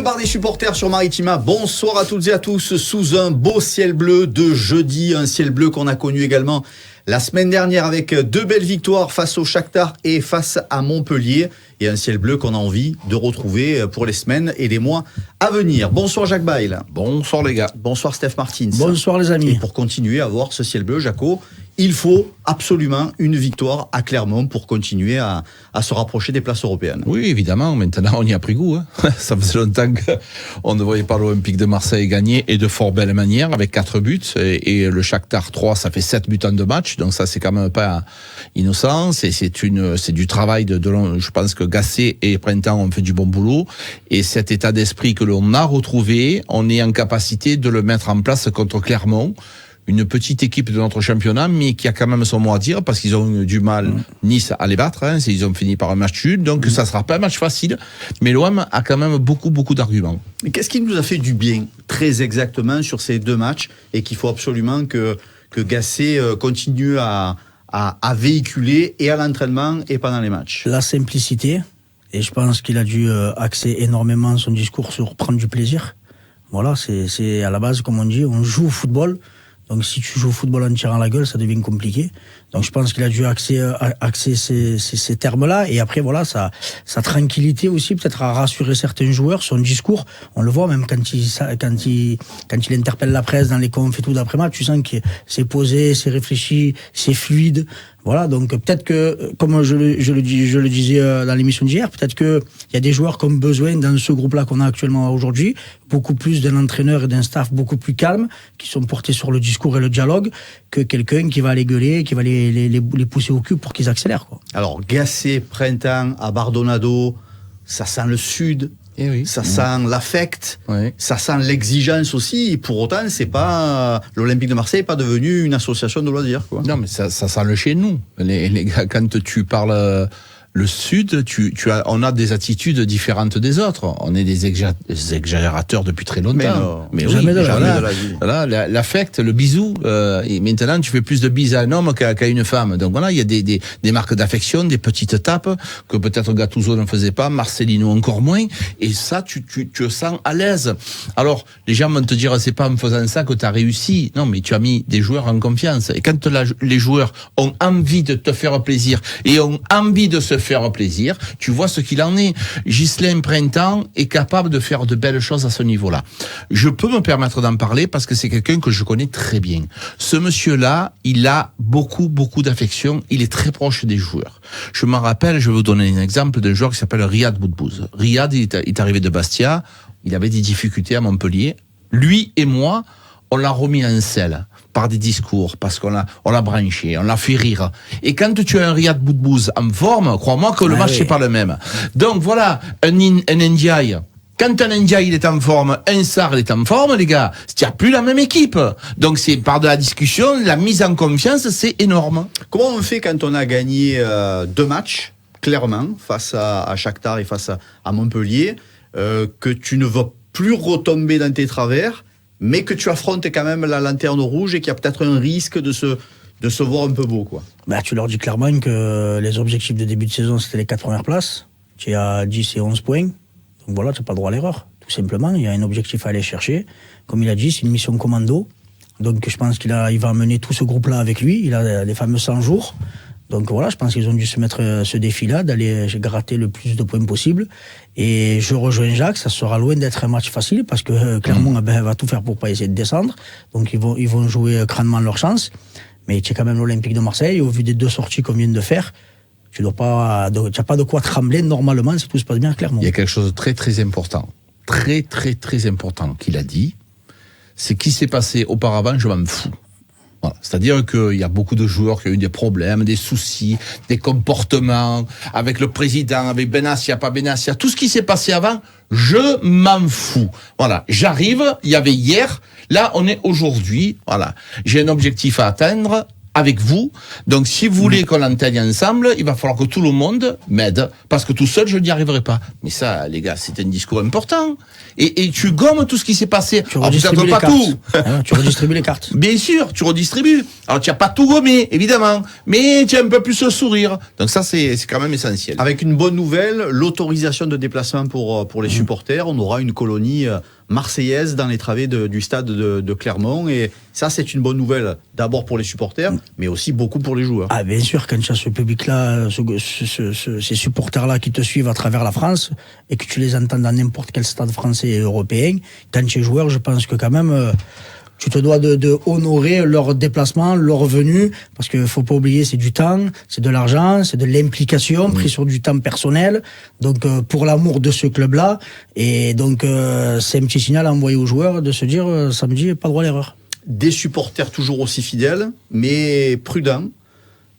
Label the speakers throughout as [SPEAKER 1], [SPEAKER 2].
[SPEAKER 1] bar des supporters sur Maritima. Bonsoir à toutes et à tous sous un beau ciel bleu de jeudi, un ciel bleu qu'on a connu également la semaine dernière avec deux belles victoires face au Shakhtar et face à Montpellier, et un ciel bleu qu'on a envie de retrouver pour les semaines et les mois à venir. Bonsoir Jacques Bail.
[SPEAKER 2] Bonsoir les gars.
[SPEAKER 1] Bonsoir Steph Martins.
[SPEAKER 3] Bonsoir les amis.
[SPEAKER 1] Et pour continuer à voir ce ciel bleu, Jaco, il faut absolument une victoire à Clermont pour continuer à se rapprocher des places européennes.
[SPEAKER 2] Oui, évidemment. Maintenant, on y a pris goût. Ça faisait longtemps qu'on ne voyait pas l'Olympique de Marseille gagner, et de fort belle manière, avec 4 buts. Et le Shakhtar 3, ça fait 7 buts en 2 matchs. Donc ça, c'est quand même pas innocent. C'est du travail je pense que Gasset et Printemps ont fait du bon boulot. Et cet état d'esprit que l'on a retrouvé, on est en capacité de le mettre en place contre Clermont. Une petite équipe de notre championnat, mais qui a quand même son mot à dire, parce qu'ils ont eu du mal Nice à les battre. Ils ont fini par un match nul, donc ça sera pas un match facile. Mais l'OM a quand même beaucoup d'arguments.
[SPEAKER 1] Mais qu'est-ce qui nous a fait du bien, très exactement, sur ces 2 matchs, et qu'il faut absolument que Gasset continue à véhiculer, et à l'entraînement et pendant les matchs?
[SPEAKER 3] La simplicité, et je pense qu'il a dû axer énormément son discours sur prendre du plaisir. Voilà, c'est à la base, comme on dit, on joue au football. Donc si tu joues au football en tirant la gueule, ça devient compliqué. Donc je pense qu'il a dû axer ces termes-là. Et après, voilà, sa tranquillité aussi, peut-être à rassurer certains joueurs. Son discours, on le voit même quand il interpelle la presse dans les confs et tout d'après-match, tu sens que c'est posé, c'est réfléchi, c'est fluide. Voilà, donc peut-être que, comme je le disais dans l'émission d'hier, peut-être que il y a des joueurs qui ont besoin, dans ce groupe-là qu'on a actuellement aujourd'hui, beaucoup plus d'un entraîneur et d'un staff beaucoup plus calme, qui sont portés sur le discours et le dialogue, que quelqu'un qui va les gueuler, qui va les pousser au cul pour qu'ils accélèrent, quoi.
[SPEAKER 1] Alors, Gasset, Printemps, Abardonado, ça sent le Sud.
[SPEAKER 2] Et oui.
[SPEAKER 1] Ça sent l'affect, ça sent l'exigence aussi. Et pour autant, c'est pas l'Olympique de Marseille n'est pas devenu une association de loisirs, quoi.
[SPEAKER 2] Non, mais ça sent le chez nous. Les gars, quand tu parles le Sud, on a des attitudes différentes des autres. On est des exagérateurs depuis très longtemps. Mais
[SPEAKER 3] jamais de la
[SPEAKER 1] vie.
[SPEAKER 2] Voilà, l'affect, le bisou. Et maintenant, tu fais plus de bises à un homme qu'à une femme. Donc voilà, il y a des marques d'affection, des petites tapes que peut-être Gattuso ne faisait pas, Marcelino encore moins. Et ça, tu te sens à l'aise. Alors, les gens vont te dire, c'est pas en faisant ça que tu as réussi. Non, mais tu as mis des joueurs en confiance. Et quand les joueurs ont envie de te faire plaisir et ont envie de se faire plaisir, tu vois ce qu'il en est. Ghislain Printemps est capable de faire de belles choses à ce niveau-là. Je peux me permettre d'en parler parce que c'est quelqu'un que je connais très bien. Ce monsieur-là, il a beaucoup d'affection, il est très proche des joueurs. Je me rappelle, je vais vous donner un exemple d'un joueur qui s'appelle Riyad Boudbouz. Riyad, il est arrivé de Bastia, il avait des difficultés à Montpellier. Lui et moi, on l'a remis en selle par des discours, parce qu'on l'a branché, on l'a fait rire. Et quand tu as un Riyad Boudbouz en forme, crois-moi que le match n'est pas le même. Donc voilà, un Ndiaye. Quand un Ndiaye il est en forme, un Sarr il est en forme, les gars, il n'y a plus la même équipe. Donc c'est par de la discussion, la mise en confiance, c'est énorme.
[SPEAKER 1] Comment on fait quand on a gagné 2 matchs, clairement, face à Shakhtar et face à Montpellier, que tu ne vas plus retomber dans tes travers, mais que tu affrontes quand même la lanterne rouge et qu'il y a peut-être un risque de se voir un peu beau, quoi.
[SPEAKER 3] Bah, tu leur dis clairement que les objectifs de début de saison, c'était les 4 premières places. Tu es à 10 et 11 points. Donc voilà, tu n'as pas droit à l'erreur. Tout simplement, il y a un objectif à aller chercher. Comme il a dit, c'est une mission commando. Donc je pense il va amener tout ce groupe-là avec lui. Il a les fameux 100 jours. Donc voilà, je pense qu'ils ont dû se mettre ce défi-là, d'aller gratter le plus de points possible. Et je rejoins Jacques, ça sera loin d'être un match facile, parce que Clermont va tout faire pour pas essayer de descendre. Donc ils vont jouer crânement leur chance. Mais tu es quand même l'Olympique de Marseille, au vu des 2 sorties qu'on vient de faire, tu n'as pas de quoi trembler normalement si tout se passe bien à Clermont.
[SPEAKER 2] Il y a quelque chose de très important, très important qu'il a dit, c'est qui s'est passé auparavant, je m'en fous. Voilà. C'est-à-dire qu'il y a beaucoup de joueurs qui ont eu des problèmes, des soucis, des comportements, avec le président, avec Benassia, pas Benassia, tout ce qui s'est passé avant, je m'en fous. Voilà, j'arrive, il y avait hier, là on est aujourd'hui, voilà. J'ai un objectif à atteindre, avec vous. Donc, si vous voulez qu'on l'enteigne ensemble, il va falloir que tout le monde m'aide, parce que tout seul, je n'y arriverai pas. Mais ça, les gars, c'est un discours important. Et tu gommes tout ce qui s'est passé.
[SPEAKER 3] Tu redistribues les
[SPEAKER 2] pas
[SPEAKER 3] cartes.
[SPEAKER 2] tout.
[SPEAKER 3] Tu redistribues les cartes.
[SPEAKER 2] Bien sûr, tu redistribues. Alors, tu n'as pas tout gommé, évidemment, mais tu as un peu plus le sourire. Donc ça, c'est quand même essentiel.
[SPEAKER 1] Avec une bonne nouvelle, l'autorisation de déplacement pour les supporters. On aura une colonie marseillaise dans les travées du stade de Clermont. Et ça, c'est une bonne nouvelle, d'abord pour les supporters, mais aussi beaucoup pour les joueurs.
[SPEAKER 3] Ah, bien sûr, quand tu as ce public-là, ces supporters-là qui te suivent à travers la France, et que tu les entends dans n'importe quel stade français et européen, quand tu es joueur, je pense que quand même... tu te dois de honorer leur déplacement, leur venue, parce que faut pas oublier, c'est du temps, c'est de l'argent, c'est de l'implication, pris sur du temps personnel, donc pour l'amour de ce club-là, et donc c'est un petit signal à envoyer aux joueurs de se dire samedi, pas droit à l'erreur.
[SPEAKER 1] Des supporters toujours aussi fidèles, mais prudents,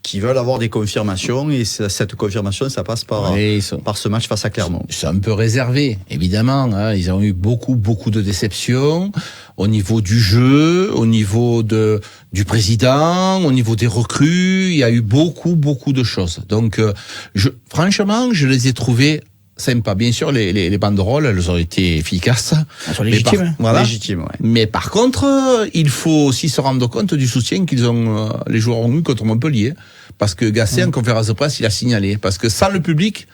[SPEAKER 1] qui veulent avoir des confirmations, et cette confirmation, ça passe par ce match face à Clermont.
[SPEAKER 2] Ils sont un peu réservés, évidemment. Hein. Ils ont eu beaucoup de déceptions au niveau du jeu, au niveau du président, au niveau des recrues. Il y a eu beaucoup de choses. Donc, franchement, je les ai trouvés sympas. Bien sûr, les banderoles, elles ont été efficaces.
[SPEAKER 3] Elles sont légitimes.
[SPEAKER 1] Voilà. Légitimes, ouais.
[SPEAKER 2] Mais par contre, il faut aussi se rendre compte du soutien qu'ils ont, les joueurs ont eu contre Montpellier. Parce que Gasset, en conférence de presse, il a signalé. Parce que sans le public,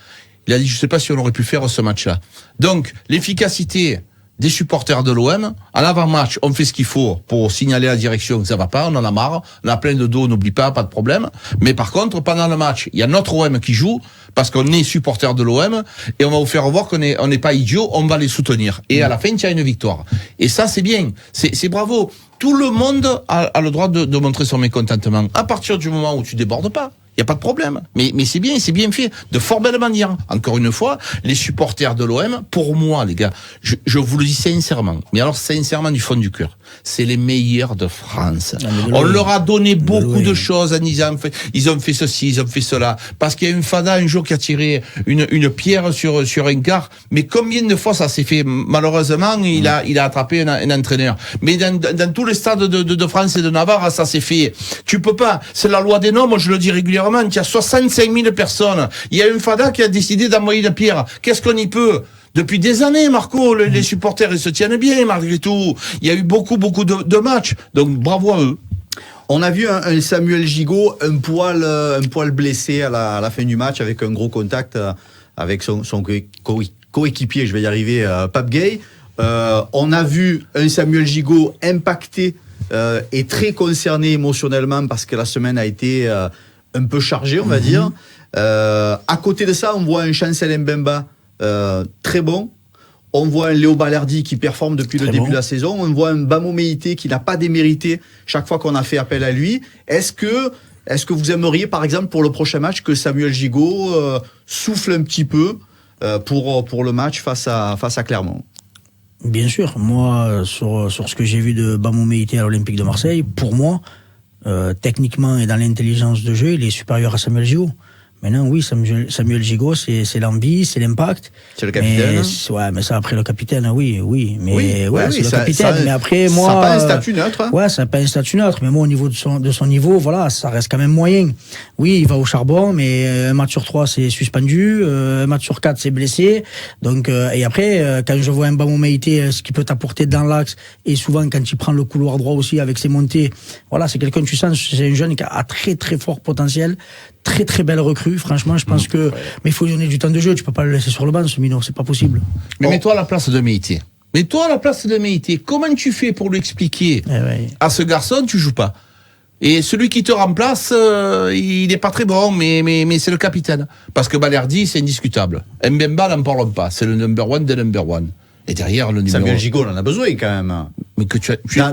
[SPEAKER 2] il a dit, je sais pas si on aurait pu faire ce match-là. Donc, l'efficacité des supporters de l'OM, à l'avant-match, on fait ce qu'il faut pour signaler à la direction que ça va pas, on en a marre, on a plein de dos, n'oublie pas de problème. Mais par contre, pendant le match, il y a notre OM qui joue, parce qu'on est supporter de l'OM, et on va vous faire voir qu'on n'est pas idiot, on va les soutenir. Et à la fin, tu as une victoire. Et ça, c'est bien. C'est bravo. Tout le monde a le droit de montrer son mécontentement. À partir du moment où tu débordes pas, il n'y a pas de problème. Mais c'est bien fait, de fort belle manière. Encore une fois, les supporters de l'OM, pour moi, les gars, je vous le dis sincèrement, mais alors sincèrement du fond du cœur, c'est les meilleurs de France. On leur a donné beaucoup de choses, ils ont fait ceci, ils ont fait cela, parce qu'il y a une fada un jour qui a tiré une pierre sur un quart, mais combien de fois ça s'est fait? Malheureusement, il a attrapé un entraîneur. Mais dans tous les stades de France et de Navarre, ça s'est fait. Tu peux pas, c'est la loi des nombres, je le dis régulièrement. Il y a 65 000 personnes. Il y a une fada qui a décidé d'envoyer la pierre. Qu'est-ce qu'on y peut? Depuis des années, Marco, les supporters, ils se tiennent bien, malgré tout. Il y a eu beaucoup de matchs. Donc, bravo à eux.
[SPEAKER 1] On a vu un Samuel Gigot un poil blessé à la fin du match, avec un gros contact avec son coéquipier, je vais y arriver, Pape Gay. On a vu un Samuel Gigot impacté et très concerné émotionnellement, parce que la semaine a été un peu chargé, on va dire. À côté de ça, on voit un Chancel Mbemba très bon. On voit un Léo Balerdi qui performe depuis le début de la saison. On voit un Bamo Meïté qui n'a pas démérité chaque fois qu'on a fait appel à lui. Est-ce que vous aimeriez, par exemple, pour le prochain match, que Samuel Gigot souffle un petit peu pour le match face à Clermont?
[SPEAKER 3] Bien sûr. Moi, sur ce que j'ai vu de Bamo Meïté à l'Olympique de Marseille, pour moi, techniquement et dans l'intelligence de jeu, il est supérieur à Samuel Gigot. Maintenant, oui, Samuel Gigot, c'est l'envie, c'est l'impact.
[SPEAKER 1] C'est le capitaine.
[SPEAKER 3] Mais ça, après le capitaine, oui. Mais c'est le capitaine.
[SPEAKER 1] Ça,
[SPEAKER 3] mais après, moi.
[SPEAKER 1] Ça n'a pas un statut neutre. Hein.
[SPEAKER 3] Ouais, ça n'a pas un statut neutre. Mais moi, au niveau de son niveau, voilà, ça reste quand même moyen. Oui, il va au charbon, mais un match sur 3, c'est suspendu. Un match sur 4, c'est blessé. Donc, et après, quand je vois un Bamo Meïté, ce qu'il peut t'apporter dans l'axe, et souvent, quand il prend le couloir droit aussi avec ses montées, voilà, c'est quelqu'un, tu sens, c'est un jeune qui a très, très fort potentiel. Très très belle recrue, franchement, je pense que. Mais il faut lui donner du temps de jeu, tu peux pas le laisser sur le banc, ce minot, c'est pas possible.
[SPEAKER 2] Mais mets-toi à la place de Meïté. Comment tu fais pour lui expliquer à ce garçon, tu joues pas? Et celui qui te remplace, il n'est pas très bon, mais c'est le capitaine. Parce que Balerdi, c'est indiscutable. Mbemba, n'en parlons pas, c'est le number one des number one. Et derrière le numéro.
[SPEAKER 1] Samuel Gigot, on en a besoin quand même.
[SPEAKER 2] Mais que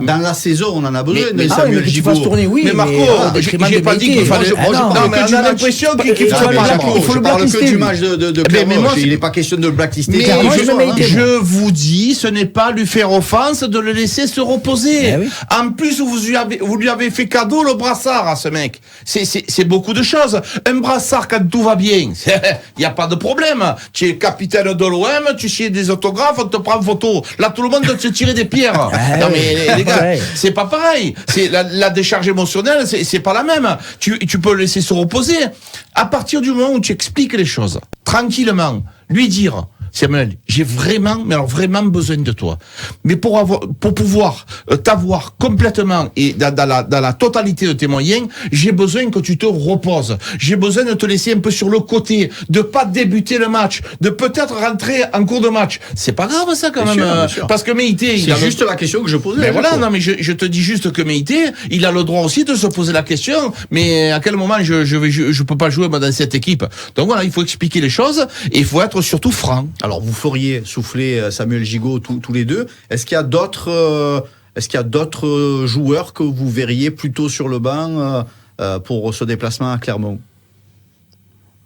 [SPEAKER 1] dans la saison, on en a besoin de
[SPEAKER 3] Samuel Gigot. Tourner, oui,
[SPEAKER 2] mais Marco, j'ai pas dit qu'il fallait. Non, mais on a l'impression qu'il faut
[SPEAKER 1] le parle que du match de Clermont. Il n'est pas question de le blacklister.
[SPEAKER 2] Je vous dis, ce n'est pas lui faire offense de le laisser se reposer. En plus, vous lui avez fait cadeau le brassard à ce mec. C'est beaucoup de choses. Un brassard, quand tout va bien, il n'y a pas de problème. Tu es capitaine de l'OM, tu signes des autographes, on te prend photo. Là, tout le monde doit se tirer des pierres. Non, mais les gars, c'est pas pareil. C'est la décharge émotionnelle, c'est pas la même. Tu peux le laisser se reposer. À partir du moment où tu expliques les choses, tranquillement, lui dire, Samuel, j'ai vraiment, mais alors vraiment besoin de toi. Mais pour pouvoir t'avoir complètement et dans la totalité de tes moyens, j'ai besoin que tu te reposes. J'ai besoin de te laisser un peu sur le côté, de pas débuter le match, de peut-être rentrer en cours de match. C'est pas grave ça quand même, parce que Meïté,
[SPEAKER 1] c'est juste la question que je posais.
[SPEAKER 2] Mais voilà, non mais je te dis juste que Meïté, il a le droit aussi de se poser la question. Mais à quel moment je peux pas jouer dans cette équipe? Donc voilà, il faut expliquer les choses et il faut être surtout franc.
[SPEAKER 1] Alors, vous feriez souffler Samuel Gigot tous les deux. Est-ce qu'il y a d'autres joueurs que vous verriez plutôt sur le banc pour ce déplacement à Clermont?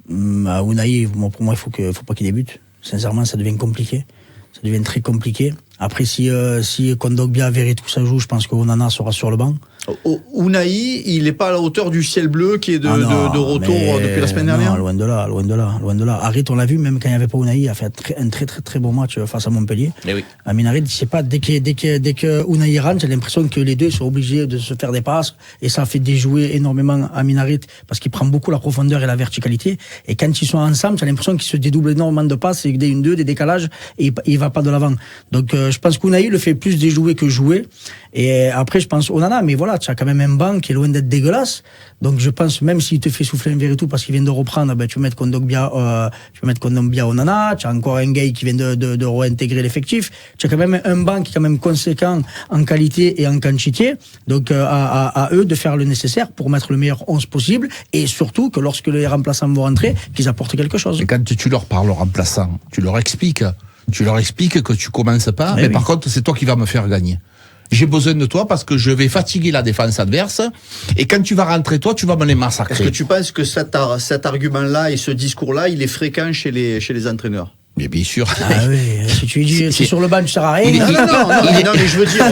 [SPEAKER 3] Ounahi, pour moi, il faut pas qu'il débute. Sincèrement, ça devient compliqué. Ça devient très compliqué. Après, si Kondogbia, Verretou, ça joue, je pense qu'Onana sera sur le banc.
[SPEAKER 1] Ounahi, il n'est pas à la hauteur du ciel bleu qui est de retour depuis la semaine dernière.
[SPEAKER 3] Non, loin de là. Harit, on l'a vu, même quand il n'y avait pas Ounahi, il a fait un très très très bon match face à Montpellier.
[SPEAKER 2] Mais oui.
[SPEAKER 3] Amin Harit, je sais pas, dès que Ounahi rentre, j'ai l'impression que les deux sont obligés de se faire des passes, et ça fait déjouer énormément Amin Harit, parce qu'il prend beaucoup la profondeur et la verticalité, et quand ils sont ensemble, j'ai l'impression qu'ils se dédoublent énormément de passes, et des 1-2, des décalages, et il va pas de l'avant. Donc, je pense qu'Ounahi le fait plus déjouer que jouer, et après, je pense Onana, mais voilà, tu as quand même un banc qui est loin d'être dégueulasse. Donc je pense, même s'il te fait souffler un Verretou parce qu'il vient de reprendre, tu vas mettre Kondogbia, Onana, tu as encore un Gay qui vient de réintégrer l'effectif. Tu as quand même un banc qui est quand même conséquent en qualité et en quantité. Donc à eux de faire le nécessaire pour mettre le meilleur 11 possible, et surtout que lorsque les remplaçants vont rentrer, qu'ils apportent quelque chose.
[SPEAKER 2] Et quand tu leur parles aux remplaçants, tu leur expliques que tu commences pas, mais par contre c'est toi qui vas me faire gagner. J'ai besoin de toi parce que je vais fatiguer la défense adverse, et quand tu vas rentrer, toi, tu vas me les massacrer.
[SPEAKER 1] Est-ce que tu penses que cet argument-là et ce discours-là, il est fréquent chez les entraîneurs?
[SPEAKER 2] Mais bien sûr.
[SPEAKER 3] Ah oui, si tu dis c'est sur le banc, tu sers à rien.
[SPEAKER 1] Non, mais je veux dire,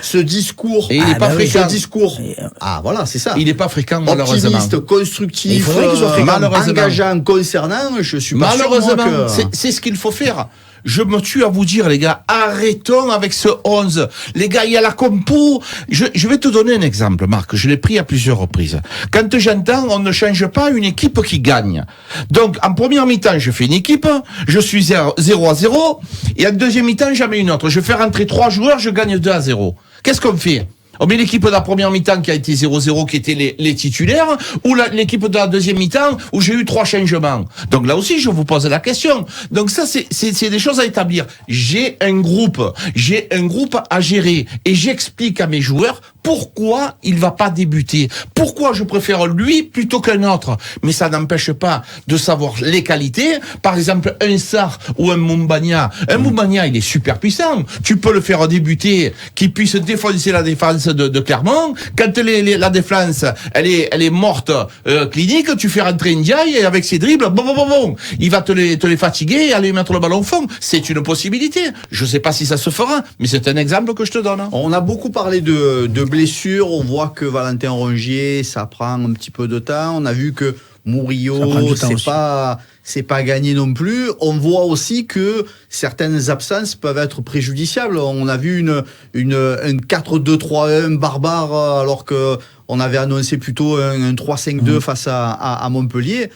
[SPEAKER 1] ce discours.
[SPEAKER 2] Et il n'est pas fréquent.
[SPEAKER 1] Ce discours. Ah, voilà, c'est ça.
[SPEAKER 2] Il n'est pas fréquent, malheureusement.
[SPEAKER 1] Optimiste, constructif,
[SPEAKER 3] il faudrait qu'il soit fréquent.
[SPEAKER 1] Engageant, concernant, je suis pas sûr,
[SPEAKER 2] malheureusement,
[SPEAKER 1] moi, que...
[SPEAKER 2] c'est ce qu'il faut faire. Je me tue à vous dire, les gars, arrêtons avec ce 11. Les gars, il y a la compo. Je vais te donner un exemple, Marc. Je l'ai pris à plusieurs reprises. Quand j'entends, on ne change pas une équipe qui gagne. Donc, en première mi-temps, je fais une équipe, je suis 0-0, et en deuxième mi-temps, j'en mets une autre. Je fais rentrer 3 joueurs, je gagne 2-0. Qu'est-ce qu'on fait? On met l'équipe de la première mi-temps qui a été 0-0, qui étaient les titulaires, ou l'équipe de la deuxième mi-temps où j'ai eu 3 changements. Donc là aussi, je vous pose la question. Donc ça, c'est des choses à établir. J'ai un groupe à gérer, et j'explique à mes joueurs pourquoi il va pas débuter, pourquoi je préfère lui plutôt qu'un autre. Mais ça n'empêche pas de savoir les qualités. Par exemple, un Sarr ou un Moumbagna. Un Moumbagna, il est super puissant. Tu peux le faire débuter, qu'il puisse défoncer la défense de Clermont. Quand la défense, elle est morte clinique, tu fais rentrer Ndiaye, et avec ses dribbles, il va te les fatiguer et aller mettre le ballon au fond. C'est une possibilité. Je sais pas si ça se fera, mais c'est un exemple que je te donne.
[SPEAKER 1] On a beaucoup parlé de blessures. On voit que Valentin Rongier, ça prend un petit peu de temps. On a vu que Murillo, c'est pas gagné non plus. On voit aussi que certaines absences peuvent être préjudiciables. On a vu une 4-2-3-1 barbare, alors que on avait annoncé plutôt un 3-5-2 face à Montpellier.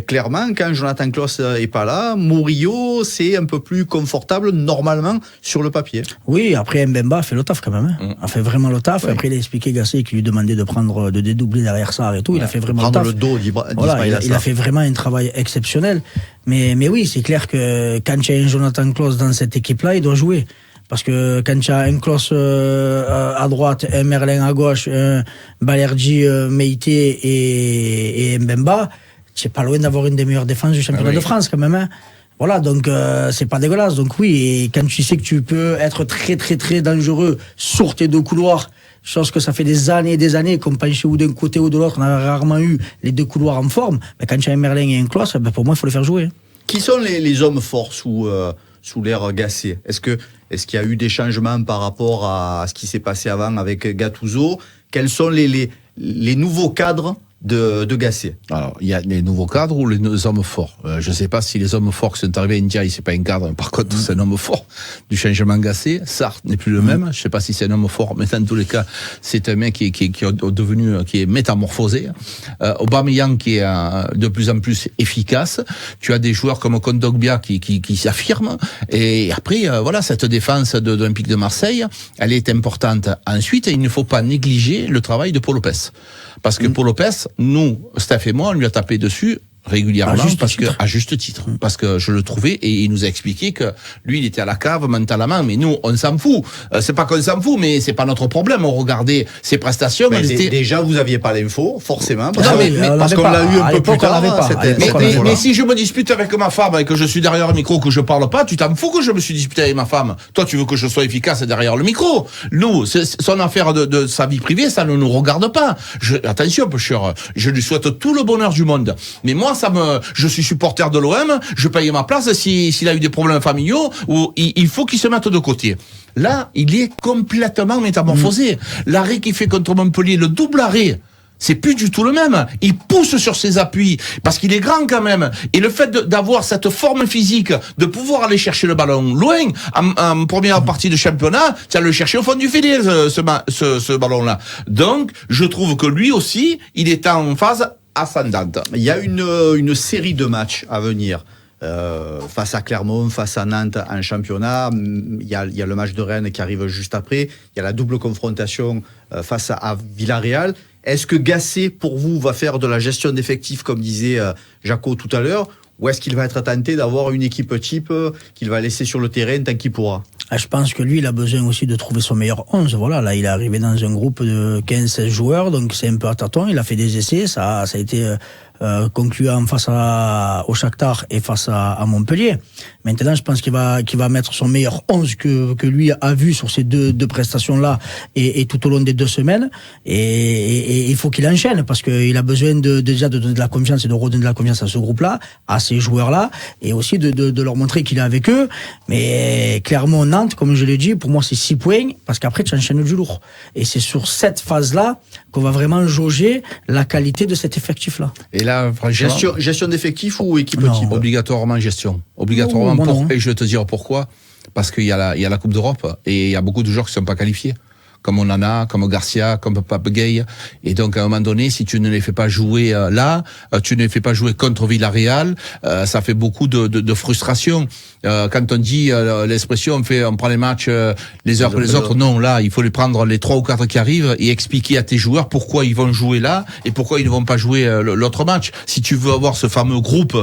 [SPEAKER 1] Clairement, quand Jonathan Klaus est pas là, Murillo, c'est un peu plus confortable normalement sur le papier.
[SPEAKER 3] Oui, après Mbemba a fait le taf quand même. A fait vraiment le taf. Oui. Après, il a expliqué Gasset qui lui demandait de dédoubler derrière ça et tout. Il a fait vraiment le taf.
[SPEAKER 1] Le dos
[SPEAKER 3] il a fait vraiment un travail exceptionnel. Mais oui, c'est clair que quand il y a un Jonathan Klaus dans cette équipe-là, il doit jouer. Parce que quand tu as un Klaus à droite, un Merlin à gauche, un Balerdi, Meïté et Mbemba, tu n'es pas loin d'avoir une des meilleures défenses du championnat de France quand même. Hein. Voilà, donc c'est pas dégueulasse. Donc oui, et quand tu sais que tu peux être très très très dangereux sur tes 2 couloirs, chose que ça fait des années et des années qu'on penchait ou d'un côté ou de l'autre, on a rarement eu les 2 couloirs en forme. Mais quand tu as un Merlin et un Klaus, pour moi il faut le faire jouer.
[SPEAKER 1] Qui sont les hommes forts sous l'ère Gasset? Est-ce qu'il y a eu des changements par rapport à ce qui s'est passé avant avec Gattuso? Quels sont les nouveaux cadres de Gasset?
[SPEAKER 2] Alors, il y a les nouveaux cadres ou les hommes forts. Je ne sais pas si les hommes forts qui sont arrivés à Ndiaye, c'est pas un cadre, par contre, c'est un homme fort. Du changement Gasset, Sarr n'est plus le même. Je ne sais pas si c'est un homme fort, mais dans tous les cas, c'est un mec qui est métamorphosé. Aubameyang qui est de plus en plus efficace. Tu as des joueurs comme Kondogbia qui s'affirment. Et après, voilà, cette défense de l'Olympique de Marseille, elle est importante. Ensuite, il ne faut pas négliger le travail de Paul Lopez. Parce que Paul Lopez, nous, Steph et moi, on lui a tapé dessus régulièrement à juste titre, parce que je le trouvais et il nous a expliqué que lui il était à la cave mentalement, mais nous on s'en fout, c'est pas qu'on s'en fout, mais c'est pas notre problème, on regardait ses prestations.
[SPEAKER 1] Déjà vous aviez pas l'info forcément parce
[SPEAKER 3] qu'on
[SPEAKER 1] l'a eu un peu plus tard.
[SPEAKER 2] Mais si je me dispute avec ma femme et que je suis derrière le micro, que je parle pas, tu t'en fous que je me suis disputé avec ma femme? Toi tu veux que je sois efficace derrière le micro? Nous, son affaire de sa vie privée, ça ne nous regarde pas. Attention, je lui souhaite tout le bonheur du monde, mais moi je suis supporter de l'OM, je paye ma place s'il a eu des problèmes familiaux, ou il faut qu'il se mette de côté. Là, il est complètement métamorphosé. L'arrêt qu'il fait contre Montpellier, le double arrêt, c'est plus du tout le même. Il pousse sur ses appuis, parce qu'il est grand quand même. Et le fait d'avoir cette forme physique, de pouvoir aller chercher le ballon loin, en première partie de championnat, tu vas le chercher au fond du filet, ce ballon-là. Donc, je trouve que lui aussi, il est en phase ascendante.
[SPEAKER 1] Il y a une série de matchs à venir face à Clermont, face à Nantes en championnat. Il y a le match de Rennes qui arrive juste après. Il y a la double confrontation face à Villarreal. Est-ce que Gasset, pour vous, va faire de la gestion d'effectifs, comme disait Jaco tout à l'heure, ou est-ce qu'il va être tenté d'avoir une équipe type qu'il va laisser sur le terrain tant qu'il pourra?
[SPEAKER 3] Je pense que lui, il a besoin aussi de trouver son meilleur 11. Voilà, là, il est arrivé dans un groupe de 15-16 joueurs, donc c'est un peu à tâtons. Il a fait des essais, ça a été concluant face au Shakhtar et face à Montpellier. Maintenant, je pense qu'il va mettre son meilleur 11 que lui a vu sur ces deux prestations-là et tout au long des 2 semaines. Et il faut qu'il enchaîne parce qu'il a besoin déjà de donner de la confiance et de redonner de la confiance à ce groupe-là, à ces joueurs-là, et aussi de leur montrer qu'il est avec eux. Mais clairement, Nantes, comme je l'ai dit, pour moi, c'est 6 points parce qu'après, tu enchaînes du lourd. Et c'est sur cette phase-là qu'on va vraiment jauger la qualité de cet effectif-là.
[SPEAKER 2] Et là, franchement,
[SPEAKER 1] gestion d'effectifs ou équipe type?
[SPEAKER 2] Obligatoirement gestion. Obligatoirement. Et je vais te dire pourquoi. Parce qu'il y a la Coupe d'Europe et il y a beaucoup de joueurs qui ne sont pas qualifiés. Comme Onana, comme Garcia, comme Pape Gueye. Et donc, à un moment donné, si tu ne les fais pas jouer tu ne les fais pas jouer contre Villarreal, ça fait beaucoup de frustration. Quand on dit l'expression, on prend les matchs les uns après les autres, non, là, il faut les prendre les 3 ou 4 qui arrivent et expliquer à tes joueurs pourquoi ils vont jouer là et pourquoi ils ne vont pas jouer l'autre match. Si tu veux avoir ce fameux groupe,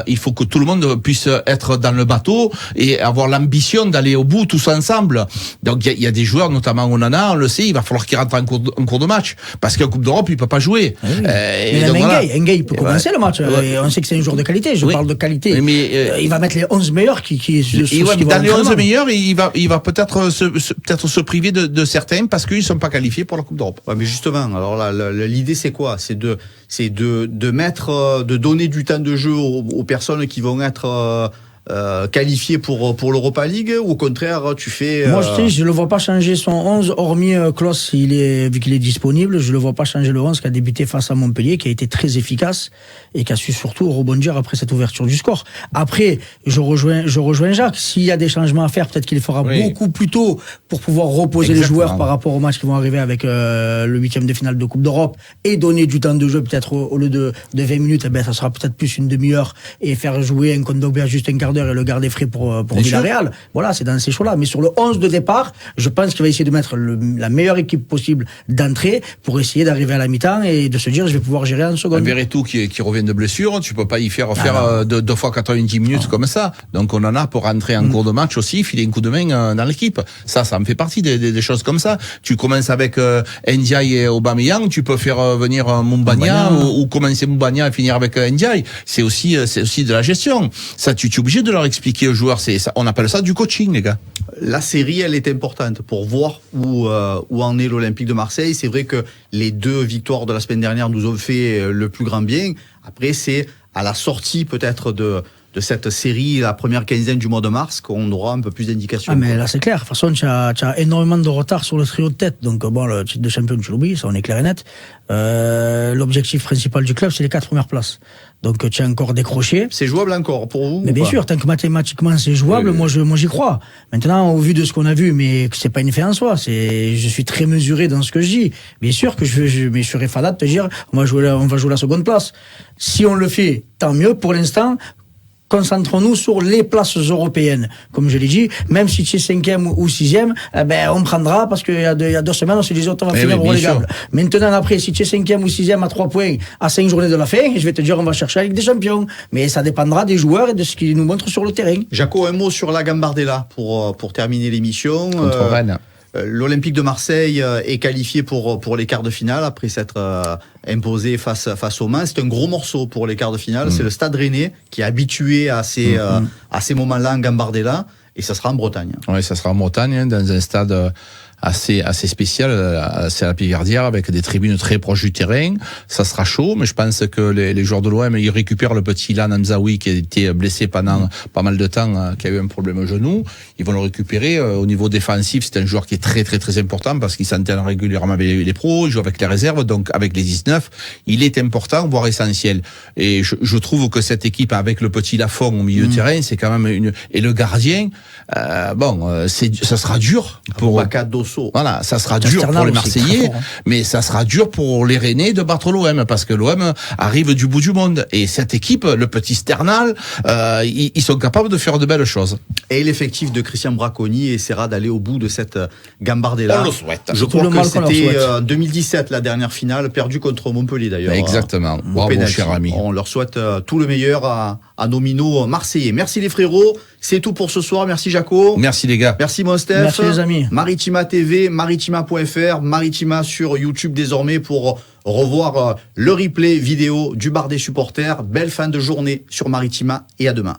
[SPEAKER 2] il faut que tout le monde puisse être dans le bateau et avoir l'ambition d'aller au bout tous ensemble. Donc, il y a des joueurs, notamment Onana, on le sait, il va falloir qu'il rentre en cours de match parce qu'en Coupe d'Europe, il peut pas jouer.
[SPEAKER 3] Oui. Ndiaye, il peut commencer le match. On sait que c'est un joueur de qualité. Je parle de qualité. Mais il va mettre les 11 meilleurs
[SPEAKER 2] dans les 11 meilleurs, il va peut-être se priver de certains parce qu'ils sont pas qualifiés pour la Coupe d'Europe.
[SPEAKER 1] Ouais, mais justement, alors là, l'idée c'est quoi? C'est de mettre, de donner du temps de jeu aux personnes qui vont être qualifié pour l'Europa League, ou au contraire tu fais
[SPEAKER 3] Moi je le vois pas changer son 11 hormis Klose, vu qu'il est disponible, je le vois pas changer le 11 qui a débuté face à Montpellier, qui a été très efficace et qui a su surtout rebondir après cette ouverture du score. Après je rejoins Jacques, s'il y a des changements à faire, peut-être qu'il les fera beaucoup plus tôt pour pouvoir reposer les joueurs par rapport aux matchs qui vont arriver avec le 8e de finale de Coupe d'Europe et donner du temps de jeu peut-être au lieu de 20 minutes, ça sera peut-être plus une demi-heure et faire jouer un Kondogbia juste un quart d'heure et le garder frais pour Villarreal. Voilà, c'est dans ces choix-là. Mais sur le 11 de départ, je pense qu'il va essayer de mettre la meilleure équipe possible d'entrée pour essayer d'arriver à la mi-temps et de se dire je vais pouvoir gérer en seconde.
[SPEAKER 2] Verretou qui revient de blessure, tu peux pas y faire 2 fois 90 minutes comme ça. Donc on en a pour rentrer en cours de match aussi, filer un coup de main dans l'équipe. Ça me fait partie des choses comme ça. Tu commences avec Ndiaye et Aubameyang, tu peux faire venir Moumbagna ou commencer Moumbagna et finir avec Ndiaye. C'est aussi de la gestion. Ça, tu es obligé de leur expliquer aux joueurs, on appelle ça du coaching, les gars.
[SPEAKER 1] La série, elle est importante pour voir où en est l'Olympique de Marseille. C'est vrai que les 2 victoires de la semaine dernière nous ont fait le plus grand bien. Après, c'est à la sortie peut-être de cette série, la première quinzaine du mois de mars, qu'on aura un peu plus d'indications.
[SPEAKER 3] Ah, mais là, c'est clair. De toute façon, tu as énormément de retard sur le trio de tête. Donc, bon, le titre de champion, tu l'oublies, ça, on est clair et net. L'objectif principal du club, c'est les 4 premières places. Donc, tu as encore décroché.
[SPEAKER 1] C'est jouable encore pour vous?
[SPEAKER 3] Mais bien sûr, tant que mathématiquement c'est jouable, moi j'y crois. Maintenant, au vu de ce qu'on a vu, mais c'est pas une fin en soi, je suis très mesuré dans ce que je dis. Bien sûr que mais je serais fada de te dire, on va jouer la seconde place. Si on le fait, tant mieux. Pour l'instant, concentrons-nous sur les places européennes. Comme je l'ai dit, même si tu es 5e ou 6e, on prendra, parce qu'il y a 2 semaines, on se disait, on va finir relégable. Maintenant, après, si tu es 5e ou 6e à 3 points, à 5 journées de la fin, je vais te dire, on va chercher la Ligue des Champions. Mais ça dépendra des joueurs et de ce qu'ils nous montrent sur le terrain.
[SPEAKER 1] Jaco, un mot sur la Gambardella pour terminer l'émission.
[SPEAKER 2] Contre Rennes.
[SPEAKER 1] L'Olympique de Marseille est qualifié pour les quarts de finale après s'être imposé face aux Mans. C'est un gros morceau pour les quarts de finale. C'est le Stade Rennais qui est habitué à ces moments-là en Gambardella, et ça sera en Bretagne.
[SPEAKER 2] Oui, ça sera en Bretagne, dans un stade assez spécial, c'est à la Piverdière, avec des tribunes très proches du terrain. Ça sera chaud, mais je pense que les joueurs de l'OM, ils récupèrent le petit Ilan Hamzaoui qui a été blessé pendant pas mal de temps, qui a eu un problème au genou. Ils vont le récupérer. Au niveau défensif, c'est un joueur qui est très très très important parce qu'il s'entraîne régulièrement avec les pros, il joue avec les réserves, donc avec les 19, il est important, voire essentiel. Et je trouve que cette équipe, avec le petit Lafont au milieu de terrain, c'est quand même et le gardien, ça sera dur pour voilà, ça sera dur pour les Marseillais, mais ça sera dur pour les Rennais de battre l'OM, parce que l'OM arrive du bout du monde. Et cette équipe, le petit Sternal, ils sont capables de faire de belles choses. Et l'effectif de Christian Braconi essaiera d'aller au bout de cette Gambardella.
[SPEAKER 1] On le souhaite. Je crois que c'était 2017, la dernière finale, perdue contre Montpellier d'ailleurs.
[SPEAKER 2] Exactement. Bravo, cher ami.
[SPEAKER 1] On leur souhaite tout le meilleur à nos minots marseillais. Merci les frérots. C'est tout pour ce soir. Merci Jaco.
[SPEAKER 2] Merci les gars.
[SPEAKER 1] Merci mon Steph.
[SPEAKER 3] Merci les amis.
[SPEAKER 1] Maritima TV, maritima.fr, Maritima sur YouTube désormais pour revoir le replay vidéo du bar des supporters. Belle fin de journée sur Maritima et à demain.